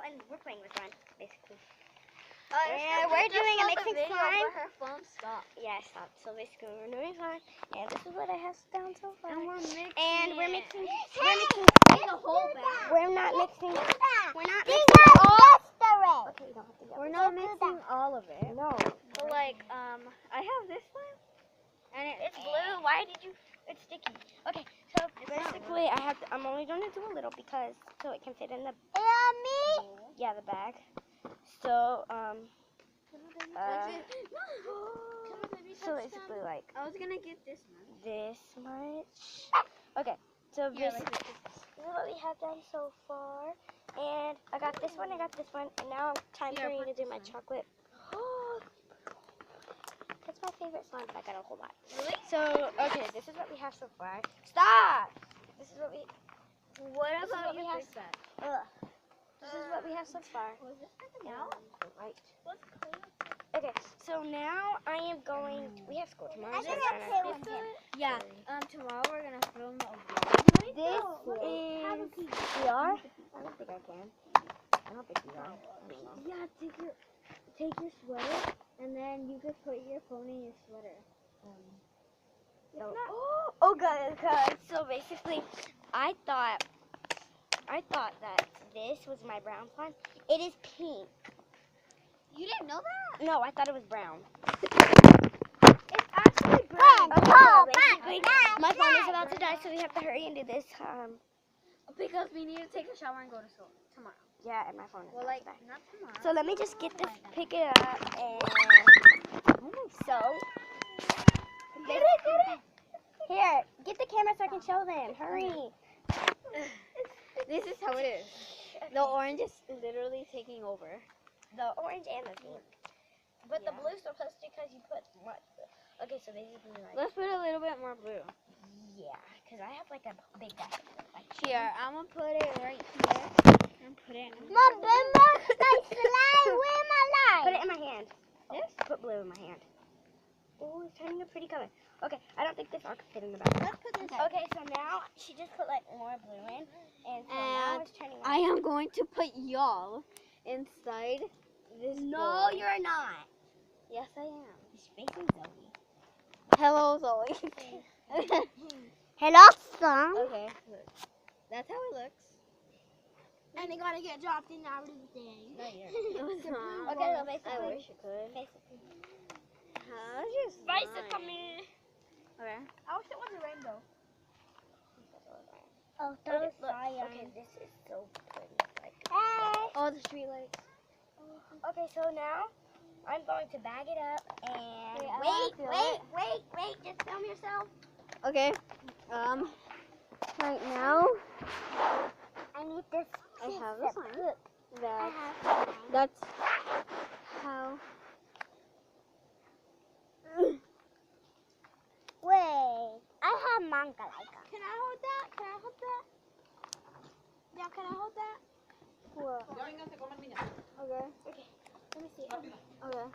and we're playing with Ron, basically. And we're doing a mixing slime. Her phone stopped. Yeah, stop. So basically, we're doing slime, and this is what I have down so far. And we're mixing. We're mixing. The whole bag. We're not mixing. We're not These mixing are all. yesterday. Okay, you don't have to get We're this. not mixing all of it. No. But like, I have this slime, and It's blue. Why did you? It's sticky. Okay, so basically, I'm only going to do a little because so it can fit in the Me? the bag. So so basically like I was gonna get this one. this much. Okay, so basically this is what we have done so far. And I got this one, and now time for me to do my chocolate. That's my favorite slime, but I got a whole lot. Really? So, okay, this is what we have so far. Stop! This is what we... What This is about what we your have. big bag? This is what we have so far. Was this now? Right. What's cool? Okay, so now I am going... We have school tomorrow. I so think I'm that's trying it one. Yeah. Tomorrow we're gonna film a to- vlog. This is... We are? I don't think I can. I don't think we are. Yeah, take your sweater, and then you could put your phone in your sweater. So, oh god, so basically, I thought that this was my brown slime. It is pink. You didn't know that? No, I thought it was brown. It's actually brown. Okay, so basically, my phone is about to die, so we have to hurry and do this. Because we need to take a shower and go to school tomorrow. Yeah, and my phone is Well, about like, to die. not tomorrow. So let me just get this, pick it up, and so. Here, get the camera so I can show them. Hurry. This is how it is. The orange is literally taking over. The orange and the pink. But the blue's supposed to because you put what? Okay, so basically like. Let's put a little bit more blue. Yeah, because I have like a big bag. Like, Here, I'm gonna put it right here. And put it in. Mom, my slime, where my put light? it in my hand. This? Put blue in my hand. Oh, it's turning a pretty color. Okay, I don't think this all could fit in the bag. Let's put this. Okay, so now she just put like more blue in, and so now And it's turning. I am going to put y'all inside this No, bowl. you're not. Yes, I am. He's facing Zoe. Hello, Zoe. Hello, son. Okay, look. That's how it looks. And they gotta get dropped in everything. Not yet. No, it's not. Okay, so basically. I wish it could. Basically. How's your Spice slime? is coming. Okay. I wish it was a rainbow. Oh, Okay, those look. cyan. Okay, this is so pretty. Like. Hey. Oh, the street lights. Okay, so now I'm going to bag it up and Wait, I wanna feel wait. Just film yourself. Okay. Right now, I need this. I have this one. I That's have that's how. Wait, I have manga like that. Can I hold that? Can I hold that? Yeah, can I hold that? What? Okay. Let me see. Okay.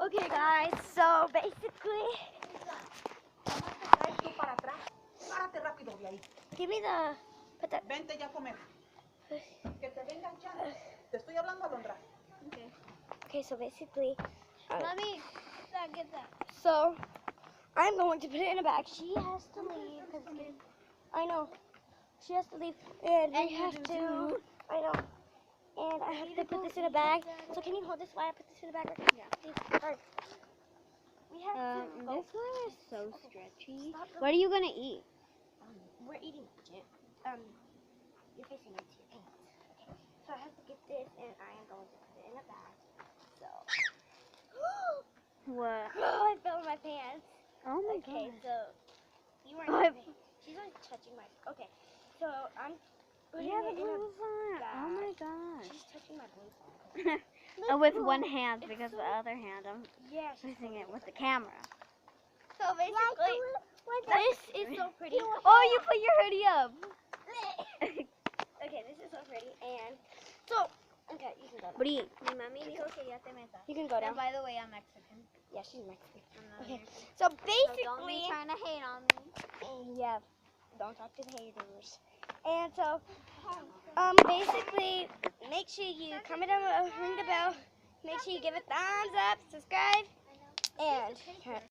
Okay, guys. So basically, Párate rápido de ahí. give me the. Put that. Vente ya a comer. Que te vengan ya. Te estoy hablando, Alondra. Okay, so basically, Let me get that. so I'm going to put it in a bag. She has to leave. 'Cause it's getting, I know. She has to leave, and we have to. I know. And I have to put this in a bag. So can you hold this while I put this in a bag? Yeah. Please, hurry. We have to. This one is so stretchy. Stop. What are you gonna eat? We're eating budget. You're facing into your pants. Okay. So I have to get this, and I am going to put it in a bag. So. What? Oh, I fell in my pants. Oh my Okay, god. so you weren't. I- even- She's only touching my. Okay, so I'm putting You have a it in a. blue slime. Oh my gosh. She's touching my blue phone. With one hand It's because so- the other hand I'm Yeah. She's facing it with the camera. So basically, this is so pretty. Oh, you put your hoodie up. Okay, this is so pretty, and so okay, you can go down. What do you eat? You can go down. And by the way, I'm Mexican. Yeah, she's Mexican. I'm not Okay, American. so So don't basically, be trying to hate on me. yeah, don't talk to the haters. And so Basically, make sure you comment down below, ring the bell, make sure you give a thumbs up, subscribe, and